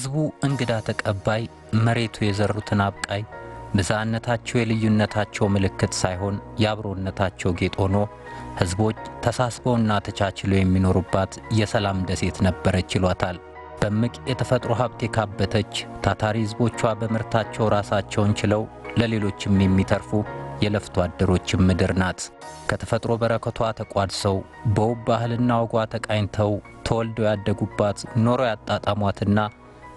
ህዝቡ እንግዳ ተቀባይ መሬቱ የዘሩትን አብቃይ ብዛነታቸው የልዩነታቸው ምልክት ሳይሆን ያብሮነታቸው ጌጥ ሆኖ ህዝቦች ተሳስበውና ተቻችለው የሚኖሩባት የሰላም ደሴት ነበረች ይሏታል። በምቅ የተፈጥሮ ሀብት የካበተች ታታሪ ህዝቦቿ በምርታቸው ራሳቸውን ችለው ለሌሎችም የሚተርፉ የለፍቶ አደሮችም ምድር ናት። ከተፈጥሮ በረከቷ ተቋድሰው በውብ ባህልና ወጓ ተቃኝተው ተወልደው ያደጉባት ኖሮ ያጣጣሟትና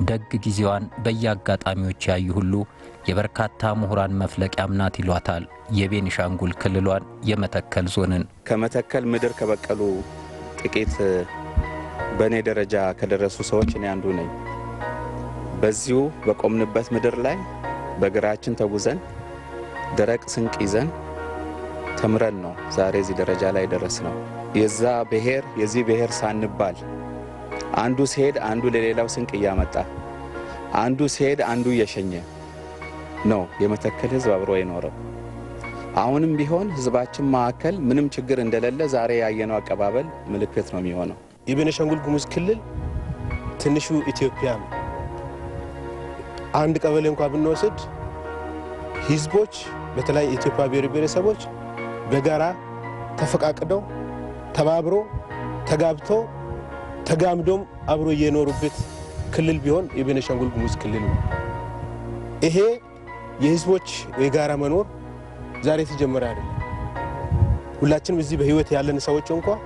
ደግ ጊዜዋን በያጋጣሚዎች ያዩ ሁሉ የበርካታ ምሁራን መፍለቂያም ናት ይሏታል የቤኒሻንጉል ክልሏን የመተከል ዞንን። ከመተከል ምድር ከበቀሉ ጥቂት በኔ ደረጃ ከደረሱ ሰዎች እኔ አንዱ ነኝ። በዚሁ በቆምንበት ምድር ላይ በግራችን ተጉዘን ደረቅ ስንቅ ይዘን ተምረን ነው ዛሬ እዚህ ደረጃ ላይ ደረስነው። የዛ ብሔር የዚህ ብሔር ሳንባል አንዱ ሲሄድ አንዱ ለሌላው ስንቅ ያመጣ አንዱ ሲሄድ አንዱ እየሸኘ ነው የመተከል ህዝብ አብሮ የኖረው። አሁንም ቢሆን ህዝባችን ማዕከል ምንም ችግር እንደሌለ ዛሬ ያየነው አቀባበል ምልክት ነው የሚሆነው። የቤኒሻንጉል ጉሙዝ ክልል ትንሹ ኢትዮጵያ ነው። አንድ ቀበሌ እንኳን ብንወስድ ህዝቦች በተለይ ኢትዮጵያ ብሔር ብሔረሰቦች በጋራ ተፈቃቅደው ተባብሮ ተጋብቶ ተጋምዶም አብሮ የኖሩበት ክልል ቢሆን የቤኒሻንጉል ጉሙዝ ክልል ነው። ይሄ የህዝቦች የጋራ መኖር ዛሬ ተጀመረ አይደለም። ሁላችንም እዚህ በህይወት ያለን ሰዎች እንኳን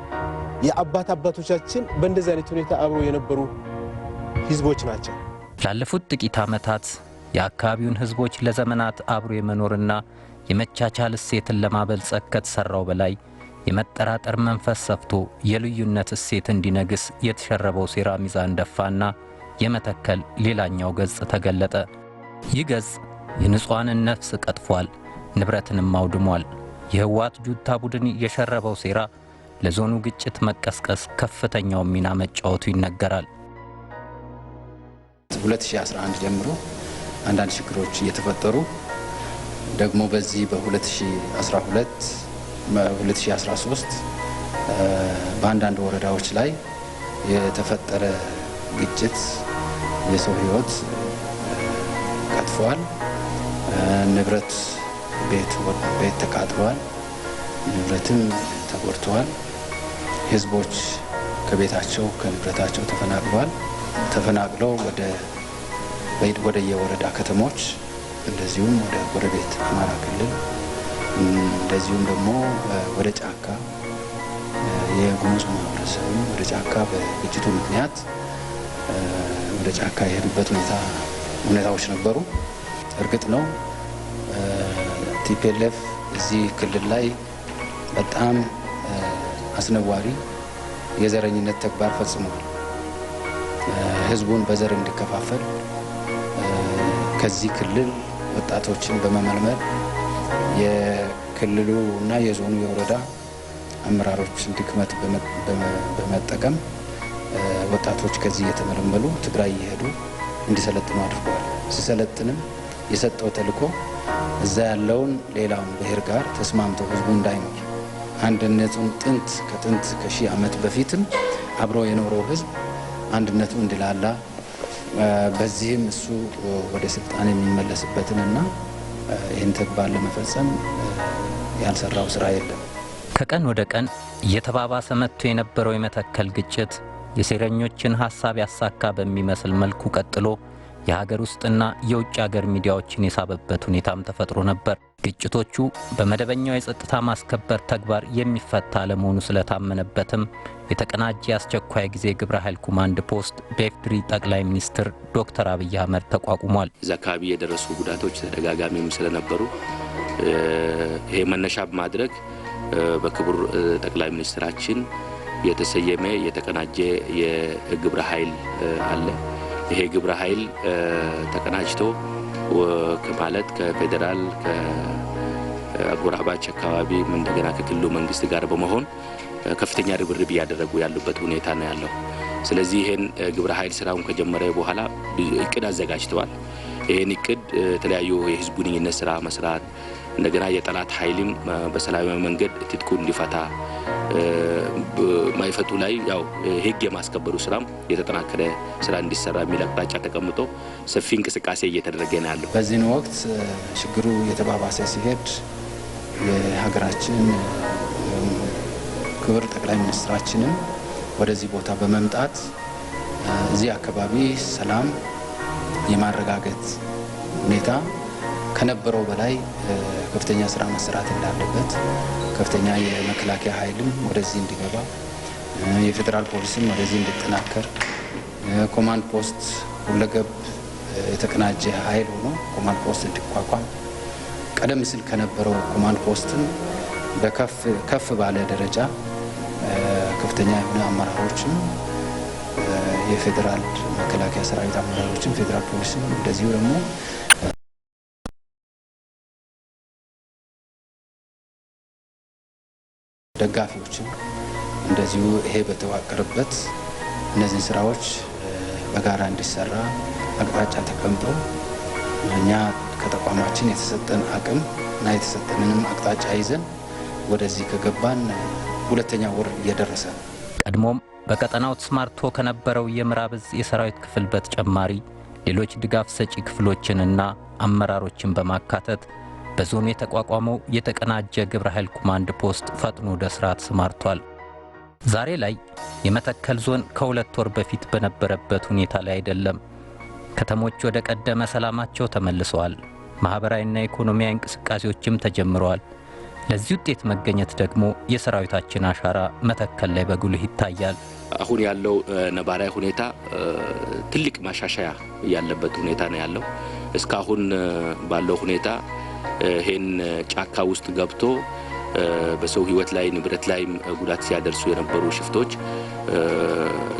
የአባቶቻችን በእንደዚህ አይነት ሁኔታ አብሮ የነበሩ ህዝቦች ናቸው። ላለፉት ጥቂት ዓመታት የአካባቢውን ህዝቦች ለዘመናት አብሮ የመኖርና የመቻቻል እሴትን ለማበልጸግ ከተሰራው በላይ የመጠራጠር መንፈስ ሰፍቶ የልዩነት እሴት እንዲነግስ የተሸረበው ሴራ ሚዛን ደፋና የመተከል ሌላኛው ገጽ ተገለጠ። ይህ ገጽ የንጹሃንን ነፍስ ቀጥፏል፣ ንብረትንም አውድሟል። የህወሓት ጁንታ ቡድን የሸረበው ሴራ ለዞኑ ግጭት መቀስቀስ ከፍተኛው ሚና መጫወቱ ይነገራል። 2011 ጀምሮ አንዳንድ ችግሮች እየተፈጠሩ ደግሞ በዚህ በ2012 2013 በአንዳንድ ወረዳዎች ላይ የተፈጠረ ግጭት የሰው ህይወት ቀጥፏል። ንብረት ቤት ተቃጥሏል፣ ንብረትም ተጎድቷል። ህዝቦች ከቤታቸው ከንብረታቸው ተፈናቅለው ወደ የወረዳ ከተሞች እንደዚሁም ወደ ጎረቤት አማራ ክልል እንደዚሁም ደግሞ ወደ ጫካ የጉሙዝ ማህበረሰብ ወደ ጫካ በግጭቱ ምክንያት ወደ ጫካ የሄዱበት ሁኔታዎች ነበሩ። እርግጥ ነው ቲፒኤልኤፍ እዚህ ክልል ላይ በጣም አስነዋሪ የዘረኝነት ተግባር ፈጽሟል። ህዝቡን በዘር እንዲከፋፈል ከዚህ ክልል ወጣቶችን በመመልመል የክልሉ እና የዞኑ የወረዳ አመራሮችን ድክመት በመጠቀም ወጣቶች ከዚህ የተመለመሉ ትግራይ እየሄዱ እንዲሰለጥኑ አድርገዋል። ሲሰለጥንም የሰጠው ተልዕኮ እዛ ያለውን ሌላውን ብሔር ጋር ተስማምቶ ህዝቡ እንዳይኖር አንድነቱን ከጥንት ከሺህ ዓመት በፊትም አብሮ የኖረው ህዝብ አንድነቱ እንዲላላ በዚህም እሱ ወደ ስልጣን የሚመለስበትንና ይህን ተግባር ለመፈጸም ያልሰራው ስራ የለም። ከቀን ወደ ቀን እየተባባሰ መጥቶ የነበረው የመተከል ግጭት የሴረኞችን ሐሳብ ያሳካ በሚመስል መልኩ ቀጥሎ የሀገር ውስጥና የውጭ ሀገር ሚዲያዎችን የሳበበት ሁኔታም ተፈጥሮ ነበር። ግጭቶቹ በመደበኛው የጸጥታ ማስከበር ተግባር የሚፈታ ለመሆኑ ስለታመነበትም የተቀናጀ አስቸኳይ ጊዜ ግብረ ኃይል ኮማንድ ፖስት በኢፌዴሪ ጠቅላይ ሚኒስትር ዶክተር አብይ አህመድ ተቋቁሟል። እዛ አካባቢ የደረሱ ጉዳቶች ተደጋጋሚም ስለነበሩ ይሄ መነሻ በማድረግ በክቡር ጠቅላይ ሚኒስትራችን የተሰየመ የተቀናጀ የግብረ ኃይል አለ። ይሄ ግብረ ኃይል ተቀናጅቶ ከማለት ከፌደራል ከአጎራባች አካባቢ እንደገና ከክልሉ መንግስት ጋር በመሆን ከፍተኛ ርብርብ ያደረጉ ያሉበት ሁኔታ ነው ያለው። ስለዚህ ይሄን ግብረ ኃይል ስራውን ከጀመረ በኋላ እቅድ አዘጋጅተዋል። ይሄን እቅድ የተለያዩ የህዝብ ግንኙነት ስራ መስራት እንደገና የጠላት ኃይልም በሰላማዊ መንገድ ትጥቁ እንዲፈታ ማይፈቱ ላይ ያው ህግ የማስከበሩ ስራም የተጠናከረ ስራ እንዲሰራ የሚል አቅጣጫ ተቀምጦ ሰፊ እንቅስቃሴ እየተደረገ ነው ያለው። በዚህ ወቅት ችግሩ የተባባሰ ሲሄድ የሀገራችን ክብር ጠቅላይ ሚኒስትራችንን ወደዚህ ቦታ በመምጣት እዚህ አካባቢ ሰላም የማረጋገጥ ሁኔታ ከነበረው በላይ ከፍተኛ ስራ መስራት እንዳለበት ከፍተኛ የመከላከያ ኃይልም ወደዚህ እንዲገባ የፌደራል ፖሊስም ወደዚህ እንዲጠናከር ኮማንድ ፖስት ሁለገብ የተቀናጀ ኃይል ሆኖ ኮማንድ ፖስት እንዲቋቋም ቀደም ሲል ከነበረው ኮማንድ ፖስትም በከፍ ባለ ደረጃ ከፍተኛ የሆነ አመራሮችም የፌደራል መከላከያ ሰራዊት አመራሮችም ፌደራል ፖሊስም እንደዚሁ ደግሞ ደጋፊዎችም እንደዚሁ ይሄ በተዋቀረበት እነዚህ ስራዎች በጋራ እንዲሰራ አቅጣጫ ተቀምጦ እኛ ከተቋማችን የተሰጠን አቅም እና የተሰጠንንም አቅጣጫ ይዘን ወደዚህ ከገባን ሁለተኛ ወር እየደረሰ ነው። ቀድሞም በቀጠናው ተስማርቶ ከነበረው የምዕራብ ዕዝ የሰራዊት ክፍል በተጨማሪ ሌሎች ድጋፍ ሰጪ ክፍሎችንና አመራሮችን በማካተት በዞኑ የተቋቋመው የተቀናጀ ግብረ ኃይል ኮማንድ ፖስት ፈጥኖ ወደ ስራ ተሰማርቷል። ዛሬ ላይ የመተከል ዞን ከ2 ወር በፊት በነበረበት ሁኔታ ላይ አይደለም። ከተሞች ወደ ቀደመ ሰላማቸው ተመልሰዋል። ማህበራዊና ኢኮኖሚያዊ እንቅስቃሴዎችም ተጀምረዋል። ለዚህ ውጤት መገኘት ደግሞ የሰራዊታችን አሻራ መተከል ላይ በጉልህ ይታያል። አሁን ያለው ነባራዊ ሁኔታ ትልቅ ማሻሻያ ያለበት ሁኔታ ነው ያለው። እስካሁን ባለው ሁኔታ ይሄን ጫካ ውስጥ ገብቶ በሰው ህይወት ላይ ንብረት ላይ ጉዳት ሲያደርሱ የነበሩ ሽፍቶች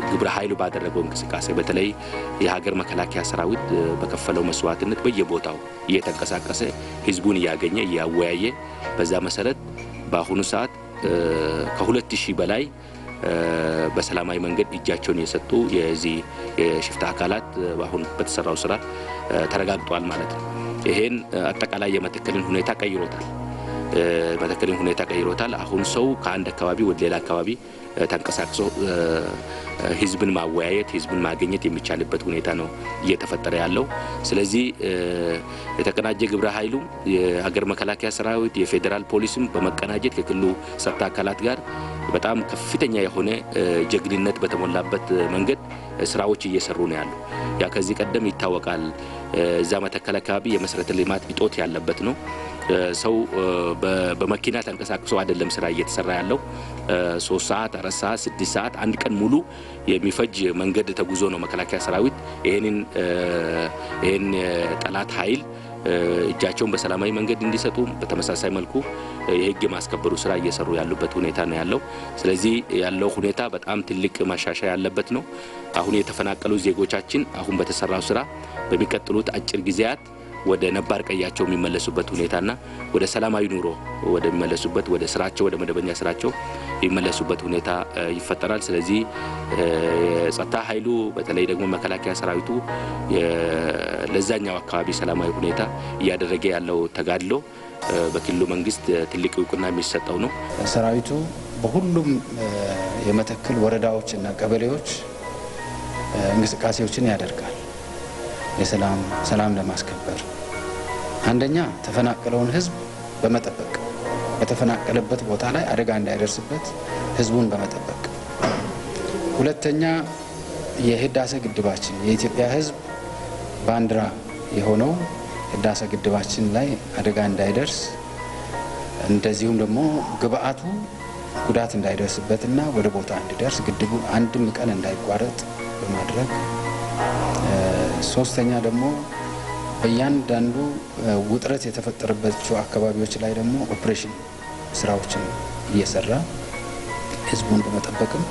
ግብረ ኃይሉ ባደረገው እንቅስቃሴ በተለይ የሀገር መከላከያ ሰራዊት በከፈለው መስዋዕትነት በየቦታው እየተንቀሳቀሰ ህዝቡን ያገኘ ያወያየ በዛ መሰረት በአሁኑ ሰዓት ከ2000 በላይ በሰላማዊ መንገድ እጃቸውን የሰጡ የዚህ የሽፍታ አካላት አሁን በተሰራው ስራ ተረጋግጧል ማለት ነው። ይሄን አጠቃላይ የመተከልን ሁኔታ ቀይሮታል። መተከልን ሁኔታ ቀይሮታል። አሁን ሰው ከአንድ አካባቢ ወደ ሌላ አካባቢ ተንቀሳቅሶ ህዝብን ማወያየት ህዝብን ማግኘት የሚቻልበት ሁኔታ ነው እየተፈጠረ ያለው። ስለዚህ የተቀናጀ ግብረ ኃይሉ የሀገር መከላከያ ሰራዊት የፌደራል ፖሊስም በመቀናጀት ከክልሉ ጸጥታ አካላት ጋር በጣም ከፍተኛ የሆነ ጀግንነት በተሞላበት መንገድ ስራዎች እየሰሩ ነው ያሉ። ያ ከዚህ ቀደም ይታወቃል። እዛ መተከል አካባቢ የመሰረተ ልማት እጦት ያለበት ነው። ሰው በመኪና ተንቀሳቅሶ አይደለም ስራ እየተሰራ ያለው 3 ሰዓት 4 ሰዓት 6 ሰዓት አንድ ቀን ሙሉ የሚፈጅ መንገድ ተጉዞ ነው መከላከያ ሰራዊት ይሄን ጠላት ኃይል እጃቸውን በሰላማዊ መንገድ እንዲሰጡ በተመሳሳይ መልኩ የህግ ማስከበሩ ስራ እየሰሩ ያሉበት ሁኔታ ነው ያለው። ስለዚህ ያለው ሁኔታ በጣም ትልቅ ማሻሻያ ያለበት ነው። አሁን የተፈናቀሉ ዜጎቻችን አሁን በተሰራው ስራ በሚቀጥሉት አጭር ጊዜያት ወደ ነባር ቀያቸው የሚመለሱበት ሁኔታና ወደ ሰላማዊ ኑሮ ወደ የሚመለሱበት ወደ ስራቸው ወደ መደበኛ ስራቸው የሚመለሱበት ሁኔታ ይፈጠራል። ስለዚህ ጸጥታ ኃይሉ በተለይ ደግሞ መከላከያ ሰራዊቱ ለዛኛው አካባቢ ሰላማዊ ሁኔታ እያደረገ ያለው ተጋድሎ በክልሉ መንግስት ትልቅ እውቅና የሚሰጠው ነው። ሰራዊቱ በሁሉም የመተከል ወረዳዎችና ቀበሌዎች እንቅስቃሴዎችን ያደርጋል። ሰላም ለማስከበር አንደኛ ተፈናቀለውን ህዝብ በመጠበቅ በተፈናቀለበት ቦታ ላይ አደጋ እንዳይደርስበት ህዝቡን በመጠበቅ፣ ሁለተኛ የህዳሴ ግድባችን የኢትዮጵያ ህዝብ ባንዲራ የሆነው ህዳሴ ግድባችን ላይ አደጋ እንዳይደርስ እንደዚሁም ደግሞ ግብአቱ ጉዳት እንዳይደርስበትና ወደ ቦታ እንዲደርስ ግድቡ አንድም ቀን እንዳይቋረጥ በማድረግ፣ ሶስተኛ ደግሞ በእያንዳንዱ ውጥረት የተፈጠረባቸው አካባቢዎች ላይ ደግሞ ኦፕሬሽን ስራዎችን እየሰራ ህዝቡን በመጠበቅም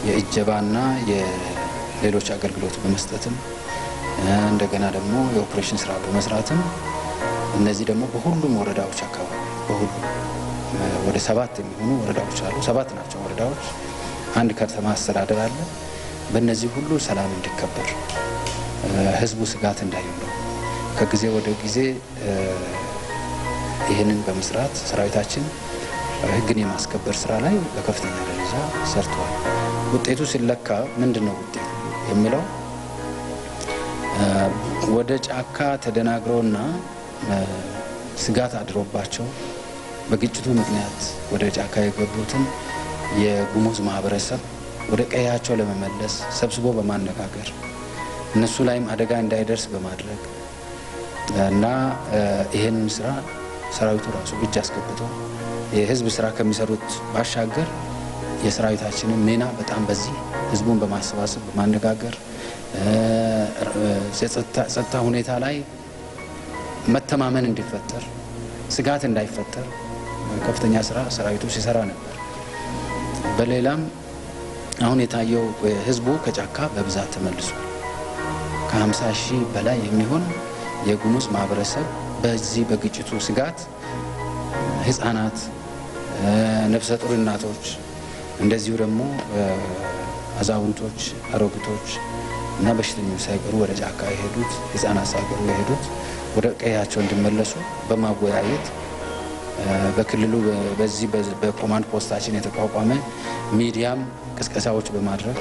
የእጀባና የሌሎች አገልግሎት በመስጠትም እንደገና ደግሞ የኦፕሬሽን ስራ በመስራትም እነዚህ ደግሞ በሁሉም ወረዳዎች አካባቢ በሁሉም ወደ 7 የሚሆኑ ወረዳዎች አሉ። 7 ናቸው ወረዳዎች፣ አንድ ከተማ አስተዳደር አለ። በእነዚህ ሁሉ ሰላም እንዲከበር ህዝቡ ስጋት እንዳይኖረው ከጊዜ ወደ ጊዜ ይህንን በመስራት ሰራዊታችን ህግን የማስከበር ስራ ላይ በከፍተኛ ደረጃ ሰርተዋል። ውጤቱ ሲለካ ምንድነው ውጤቱ የሚለው ወደ ጫካ ተደናግረውና ስጋት አድሮባቸው በግጭቱ ምክንያት ወደ ጫካ የገቡትን የጉሙዝ ማህበረሰብ ወደ ቀያቸው ለመመለስ ሰብስቦ በማነጋገር እነሱ ላይም አደጋ እንዳይደርስ በማድረግ እና ይሄንን ስራ ሰራዊቱ ራሱ እጅ አስገብቶ የህዝብ ስራ ከሚሰሩት ባሻገር የሰራዊታችንን ሚና በጣም በዚህ ህዝቡን በማሰባሰብ በማነጋገር ጸጥታ ሁኔታ ላይ መተማመን እንዲፈጠር ስጋት እንዳይፈጠር ከፍተኛ ስራ ሰራዊቱ ሲሰራ ነበር። በሌላም አሁን የታየው ህዝቡ ከጫካ በብዛት ተመልሷል። ከ50 ሺህ በላይ የሚሆን የጉሙዝ ማህበረሰብ በዚህ በግጭቱ ስጋት ህፃናት፣ ነፍሰ ጡር እናቶች እንደዚሁ ደግሞ አዛውንቶች፣ አሮጊቶች እና በሽተኞች ሳይቀሩ ወደ ጫካ የሄዱት ህፃናት ሳይቀሩ የሄዱት ወደ ቀያቸው እንዲመለሱ በማወያየት በክልሉ በዚህ በኮማንድ ፖስታችን የተቋቋመ ሚዲያም ቅስቀሳዎች በማድረግ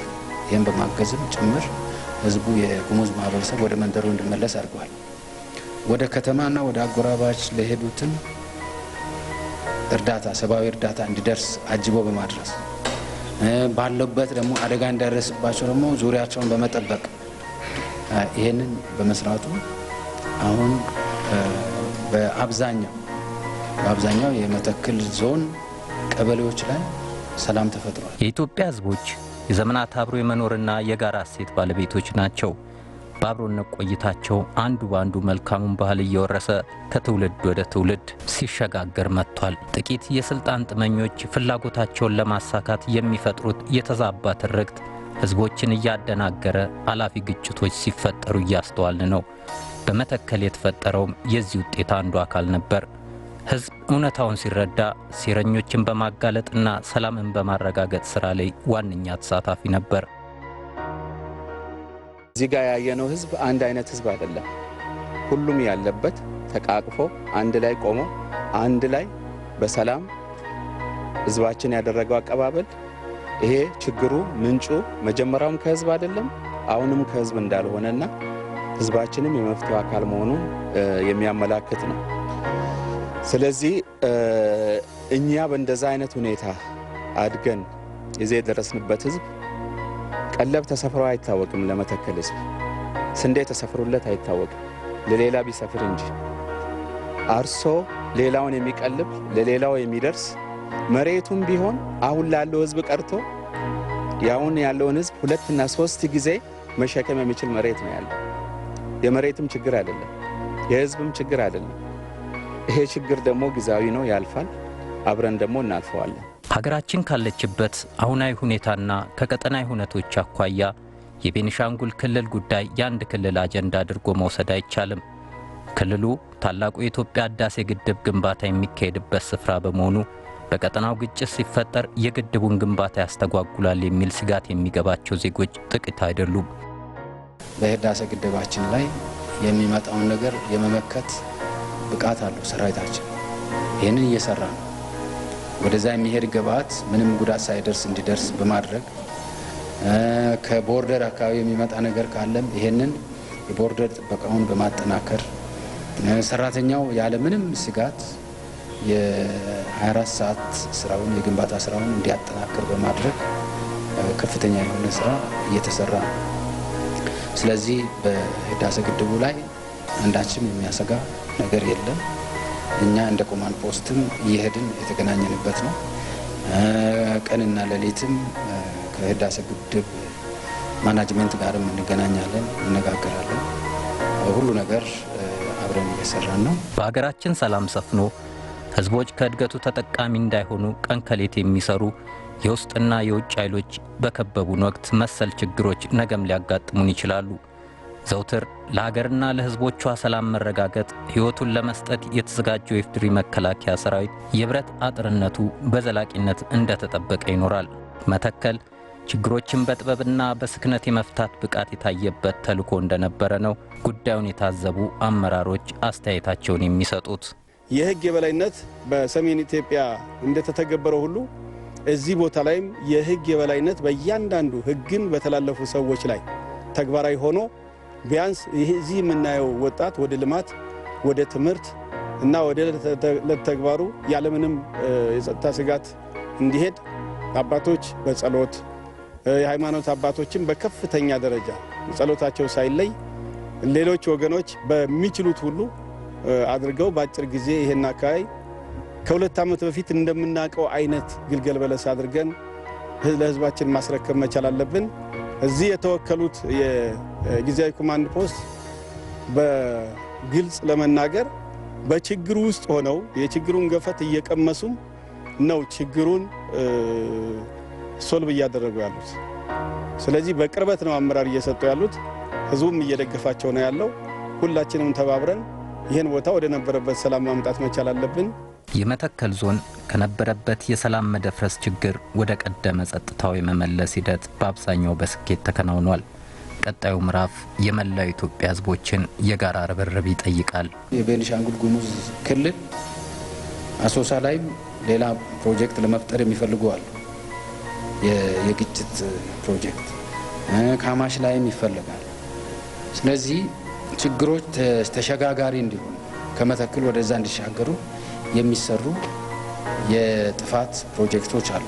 ይህን በማገዝም ጭምር ህዝቡ የጉሙዝ ማህበረሰብ ወደ መንደሩ እንዲመለስ አድርጓል። ወደ ከተማና ወደ አጎራባች ለሄዱትን እርዳታ ሰብአዊ እርዳታ እንዲደርስ አጅቦ በማድረስ ባለበት ደግሞ አደጋ እንዳይደርስባቸው ደግሞ ዙሪያቸውን በመጠበቅ ይሄንን በመስራቱ አሁን በአብዛኛው የመተከል ዞን ቀበሌዎች ላይ ሰላም ተፈጥሯል። የኢትዮጵያ ህዝቦች የዘመናት አብሮ የመኖርና የጋራ እሴት ባለቤቶች ናቸው። በአብሮነት ቆይታቸው አንዱ በአንዱ መልካሙን ባህል እየወረሰ ከትውልድ ወደ ትውልድ ሲሸጋገር መጥቷል። ጥቂት የስልጣን ጥመኞች ፍላጎታቸውን ለማሳካት የሚፈጥሩት የተዛባ ትርክት ህዝቦችን እያደናገረ አላፊ ግጭቶች ሲፈጠሩ እያስተዋልን ነው። በመተከል የተፈጠረውም የዚህ ውጤት አንዱ አካል ነበር። ህዝብ እውነታውን ሲረዳ ሴረኞችን በማጋለጥና ሰላምን በማረጋገጥ ስራ ላይ ዋነኛ ተሳታፊ ነበር። እዚህ ጋር ያየነው ህዝብ አንድ አይነት ህዝብ አይደለም። ሁሉም ያለበት ተቃቅፎ አንድ ላይ ቆሞ አንድ ላይ በሰላም ህዝባችን ያደረገው አቀባበል ይሄ ችግሩ ምንጩ መጀመሪያውም ከህዝብ አይደለም አሁንም ከህዝብ እንዳልሆነና ህዝባችንም የመፍትሄው አካል መሆኑን የሚያመላክት ነው። ስለዚህ እኛ በእንደዛ አይነት ሁኔታ አድገን እዚህ የደረስንበት ህዝብ ቀለብ ተሰፍሮ አይታወቅም። ለመተከል ህዝብ ስንዴ ተሰፍሮለት አይታወቅም። ለሌላ ቢሰፍር እንጂ አርሶ ሌላውን የሚቀልብ ለሌላው የሚደርስ መሬቱም ቢሆን አሁን ላለው ህዝብ ቀርቶ ያውን ያለውን ህዝብ 2 እና 3 ጊዜ መሸከም የሚችል መሬት ነው ያለው። የመሬትም ችግር አይደለም፣ የህዝብም ችግር አይደለም። ይሄ ችግር ደግሞ ጊዜያዊ ነው፣ ያልፋል። አብረን ደግሞ እናልፈዋለን። ሀገራችን ካለችበት አሁናዊ ሁኔታና ከቀጠናዊ ሁነቶች አኳያ የቤኒሻንጉል ክልል ጉዳይ የአንድ ክልል አጀንዳ አድርጎ መውሰድ አይቻልም። ክልሉ ታላቁ የኢትዮጵያ ህዳሴ ግድብ ግንባታ የሚካሄድበት ስፍራ በመሆኑ በቀጠናው ግጭት ሲፈጠር የግድቡን ግንባታ ያስተጓጉላል የሚል ስጋት የሚገባቸው ዜጎች ጥቂት አይደሉም። በህዳሴ ግድባችን ላይ የሚመጣውን ነገር የመመከት ብቃት አለው ሰራዊታችን። ይህንን እየሰራ ነው። ወደዛ የሚሄድ ግብዓት ምንም ጉዳት ሳይደርስ እንዲደርስ በማድረግ ከቦርደር አካባቢ የሚመጣ ነገር ካለም ይሄንን የቦርደር ጥበቃውን በማጠናከር ሰራተኛው ያለ ምንም ስጋት የ24 ሰዓት ስራውን የግንባታ ስራውን እንዲያጠናክር በማድረግ ከፍተኛ የሆነ ስራ እየተሰራ ነው። ስለዚህ በህዳሴ ግድቡ ላይ አንዳችም የሚያሰጋ ነገር የለም። እኛ እንደ ኮማንድ ፖስትም እየሄድን የተገናኘንበት ነው። ቀንና ሌሊትም ከህዳሴ ግድብ ማናጅመንት ጋርም እንገናኛለን፣ እንነጋገራለን። ሁሉ ነገር አብረን እየሰራን ነው። በሀገራችን ሰላም ሰፍኖ ህዝቦች ከእድገቱ ተጠቃሚ እንዳይሆኑ ቀን ከሌት የሚሰሩ የውስጥና የውጭ ኃይሎች በከበቡን ወቅት መሰል ችግሮች ነገም ሊያጋጥሙን ይችላሉ። ዘውትር ለሀገርና ለህዝቦቿ ሰላም መረጋገጥ ህይወቱን ለመስጠት የተዘጋጀው የኢፌዴሪ መከላከያ ሰራዊት የብረት አጥርነቱ በዘላቂነት እንደተጠበቀ ይኖራል። መተከል ችግሮችን በጥበብና በስክነት የመፍታት ብቃት የታየበት ተልዕኮ እንደነበረ ነው ጉዳዩን የታዘቡ አመራሮች አስተያየታቸውን የሚሰጡት። የህግ የበላይነት በሰሜን ኢትዮጵያ እንደተተገበረው ሁሉ እዚህ ቦታ ላይም የህግ የበላይነት በእያንዳንዱ ህግን በተላለፉ ሰዎች ላይ ተግባራዊ ሆኖ ቢያንስ እዚህ የምናየው ወጣት ወደ ልማት ወደ ትምህርት እና ወደ ለተግባሩ ያለምንም የጸጥታ ስጋት እንዲሄድ አባቶች በጸሎት የሃይማኖት አባቶችን በከፍተኛ ደረጃ ጸሎታቸው ሳይለይ ሌሎች ወገኖች በሚችሉት ሁሉ አድርገው በአጭር ጊዜ ይሄን አካባቢ ከሁለት ዓመት በፊት እንደምናቀው አይነት ግልገል በለስ አድርገን ለህዝባችን ማስረከብ መቻል አለብን። እዚህ የተወከሉት የጊዜያዊ ኮማንድ ፖስት በግልጽ ለመናገር በችግሩ ውስጥ ሆነው የችግሩን ገፈት እየቀመሱም ነው ችግሩን ሶልቭ እያደረጉ ያሉት። ስለዚህ በቅርበት ነው አመራር እየሰጡ ያሉት፣ ህዝቡም እየደገፋቸው ነው ያለው። ሁላችንም ተባብረን ይህን ቦታ ወደ ነበረበት ሰላም ማምጣት መቻል አለብን። የመተከል ዞን ከነበረበት የሰላም መደፍረስ ችግር ወደ ቀደመ ጸጥታው የመመለስ ሂደት በአብዛኛው በስኬት ተከናውኗል። ቀጣዩ ምዕራፍ የመላው ኢትዮጵያ ህዝቦችን የጋራ ርብርብ ይጠይቃል። የቤኒሻንጉል ጉሙዝ ክልል አሶሳ ላይ ሌላ ፕሮጀክት ለመፍጠር የሚፈልጉ አሉ። የግጭት ፕሮጀክት ካማሽ ላይም ይፈልጋል። ስለዚህ ችግሮች ተሸጋጋሪ እንዲሆኑ ከመተከል ወደዛ እንዲሻገሩ የሚሰሩ የጥፋት ፕሮጀክቶች አሉ።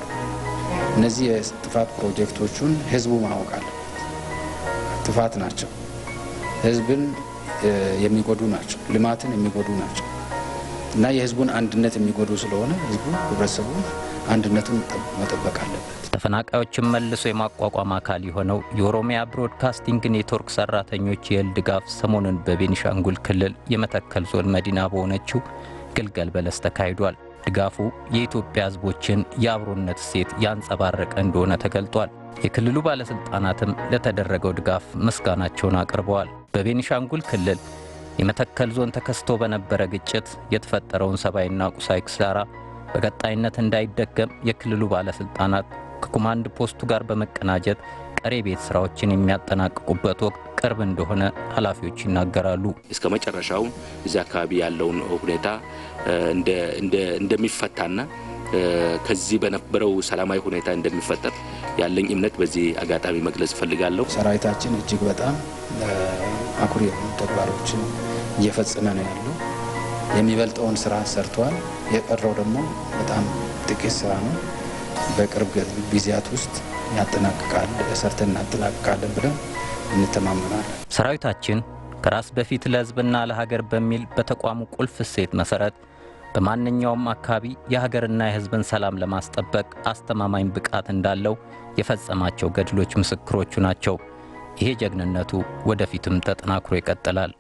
እነዚህ የጥፋት ፕሮጀክቶቹን ህዝቡ ማወቅ አለበት። ጥፋት ናቸው፣ ህዝብን የሚጎዱ ናቸው፣ ልማትን የሚጎዱ ናቸው እና የህዝቡን አንድነት የሚጎዱ ስለሆነ ህዝቡ ህብረተሰቡ አንድነቱን መጠበቅ አለበት። ተፈናቃዮችን መልሶ የማቋቋም አካል የሆነው የኦሮሚያ ብሮድካስቲንግ ኔትወርክ ሰራተኞች የእህል ድጋፍ ሰሞኑን በቤኒሻንጉል ክልል የመተከል ዞን መዲና በሆነችው ግልገል በለስ ተካሂዷል። ድጋፉ የኢትዮጵያ ህዝቦችን የአብሮነት እሴት ያንጸባረቀ እንደሆነ ተገልጧል። የክልሉ ባለስልጣናትም ለተደረገው ድጋፍ ምስጋናቸውን አቅርበዋል። በቤኒሻንጉል ክልል የመተከል ዞን ተከስቶ በነበረ ግጭት የተፈጠረውን ሰብአዊና ቁሳዊ ኪሳራ በቀጣይነት እንዳይደገም የክልሉ ባለስልጣናት ከኮማንድ ፖስቱ ጋር በመቀናጀት ቀሪ ቤት ስራዎችን የሚያጠናቅቁበት ወቅት ቅርብ እንደሆነ ኃላፊዎች ይናገራሉ። እስከ መጨረሻው እዚህ አካባቢ ያለውን ሁኔታ እንደሚፈታና ከዚህ በነበረው ሰላማዊ ሁኔታ እንደሚፈጠር ያለኝ እምነት በዚህ አጋጣሚ መግለጽ ፈልጋለሁ። ሰራዊታችን እጅግ በጣም አኩሪ ተግባሮችን እየፈጸመ ነው ያለው። የሚበልጠውን ስራ ሰርቷል። የቀረው ደግሞ በጣም ጥቂት ስራ ነው። በቅርብ ጊዜያት ውስጥ ያጠናቅቃል፣ ሰርተን እናጠናቅቃለን ብለን እንተማመናለን። ሰራዊታችን ከራስ በፊት ለህዝብና ለሀገር በሚል በተቋሙ ቁልፍ እሴት መሰረት በማንኛውም አካባቢ የሀገርና የህዝብን ሰላም ለማስጠበቅ አስተማማኝ ብቃት እንዳለው የፈጸማቸው ገድሎች ምስክሮቹ ናቸው። ይሄ ጀግንነቱ ወደፊትም ተጠናክሮ ይቀጥላል።